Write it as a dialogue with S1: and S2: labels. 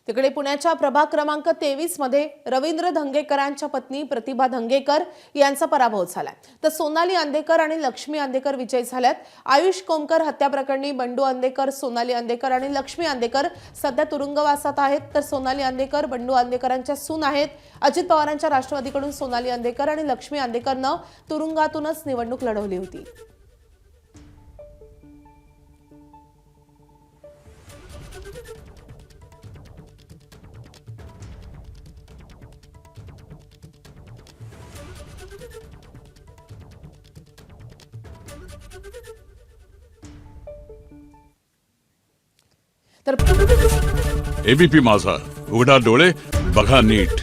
S1: तिकडे पुण्याच्या प्रभाग क्रमांक 23 मध्ये रवींद्र धंगेकरांच्या पत्नी प्रतिभा धंगेकर यांचा पराभव झालाय, तर सोनाली अंदेकर आणि लक्ष्मी अंदेकर विजयी झाल्यात। आयुष कोमकर हत्या प्रकरणी बंडू अंदेकर, सोनाली अंदेकर आणि लक्ष्मी अंदेकर सध्या तुरुंगवासात आहेत, तर सोनाली अंदेकर बंडू अंदेकरांच्या सून आहेत। अजित पवारांच्या राष्ट्रवादीकडून सोनाली अंदेकर आणि लक्ष्मी अंदेकरनं तुरुंगातूनच निवडणूक लढवली होती।
S2: एबीपी माझा, उघडा डोळे बघा नीट।